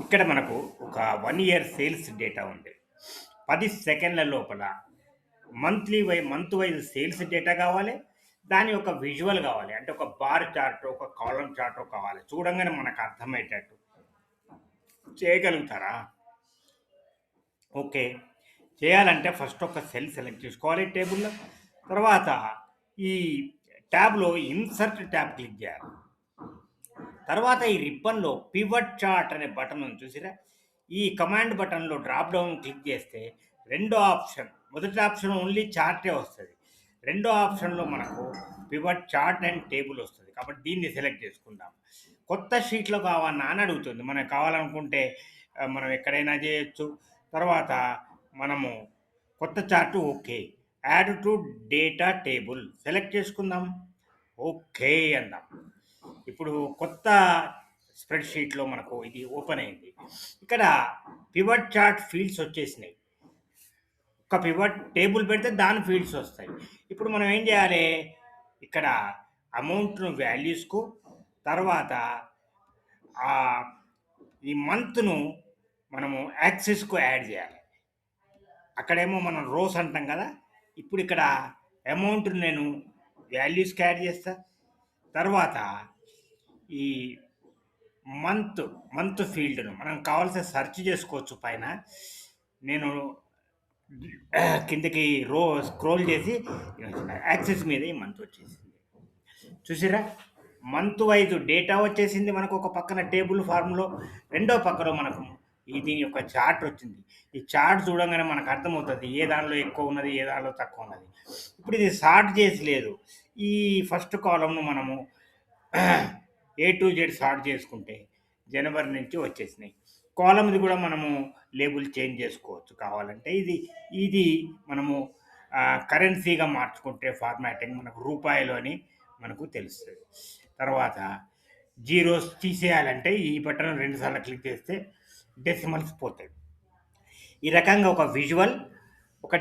ఇక్కడ మనకు ఒక 1 ఇయర్ సేల్స్ డేటా ఉంది. 10 సెకండ్ల లోపల మంత్ వైజ్ సేల్స్ డేటా కావాలి. దాని యొక్క విజువల్ కావాలి. అంటే ఒక బార్ చార్ట్, ఒక కాలమ్ చార్ట్ కావాలి. చూడంగానే మనకు అర్థమయ్యేటట్టు. చేయగలుగుతారా? ఓకే. చేయాలంటే ఫస్ట్ ఒక సెల్ సెలెక్ట్ చేసుకోవాలి టేబుల్‌లో. తర్వాత ఈ ట్యాబ్‌లో ఇన్సర్ట్ ట్యాబ్ క్లిక్ చేయాలి. తర్వాత ఈ రిబ్బన్‌లో పివట్ చార్ట్ అనే బటన్ ఉంది చూసారా? ఈ కమాండ్ బటన్‌లో డ్రాప్ డౌన్ క్లిక్ చేస్తే రెండో ఆప్షన్, మొదటి ఆప్షన్ ఓన్లీ చార్టే వస్తది. రెండో ఆప్షన్‌లో మనకు పివట్ చార్ట్ అండ్ టేబుల్ వస్తది. కాబట్టి దీన్ని సెలెక్ట్ చేసుకుందాం. కొత్త షీట్‌లో కావాలన్నా అని అడుగుతుంది. మనకు కావాలనుకుంటే మనం ఎక్కడైనా చేయొచ్చు. తర్వాత మనము కొత్త chart okay. Add to data table select చేసుకుందాం. ఓకే అందాం. ఇప్పుడు కొత్త స్ప్రెడ్‌షీట్‌లో మనకు ఇది ఓపెన్ అయింది. ఇక్కడ పివట్ చార్ట్ ఫీల్డ్స్ వచ్చేసినాయి. ఒక పివట్ టేబుల్ పెడితే దాని ఫీల్డ్స్ వస్తాయి. ఇప్పుడు మనం ఏం చేయాలి? ఇక్కడ అమౌంట్‌ను వాల్యూస్‌కు, తర్వాత ఈ మంత్‌ను మనము యాక్సెస్‌కు యాడ్ చేయాలి. అక్కడేమో మనం రోస్ అంటాం కదా! ఇప్పుడు ఇక్కడ అమౌంట్‌ని నేను వాల్యూస్‌కి యాడ్ చేస్తా. తర్వాత ఈ మంత్ ఫీల్డ్‌ను మనం కావాల్సిన సెర్చ్ చేసుకోవచ్చు పైన. నేను కిందకి స్క్రోల్ చేసి యాక్సెస్ మీద ఈ మంత్ వచ్చేసింది. చూసారా? మంత్ వైజ్ డేటా వచ్చేసింది మనకు ఒక పక్కన టేబుల్ ఫార్మ్‌లో. రెండో పక్కన మనకు దీని యొక్క చార్ట్ వచ్చింది. ఈ చార్ట్ చూడంగానే మనకు అర్థమవుతుంది ఏ దానిలో ఎక్కువ ఉన్నది, ఏ దానిలో తక్కువ ఉన్నది. ఇప్పుడు ఇది సార్ట్ చేసి లేదు. ఈ ఫస్ట్ కాలమ్‌ను మనము ఏ టు జెడ్ సార్ట్ చేసుకుంటే జనవరి నుంచి వచ్చేసినాయి. కాలమ్‌ది కూడా మనము లేబుల్ చేంజ్ చేసుకోవచ్చు కావాలంటే. ఇది మనము కరెన్సీగా మార్చుకుంటే ఫార్మాటింగ్ మనకు రూపాయలు అని మనకు తెలుస్తుంది. తర్వాత జీరోస్ తీసేయాలంటే ఈ బటన్ 2 సార్లు క్లిక్ చేస్తే డెసిమల్స్ పోతాయి. ఈ రకంగా ఒక విజువల్,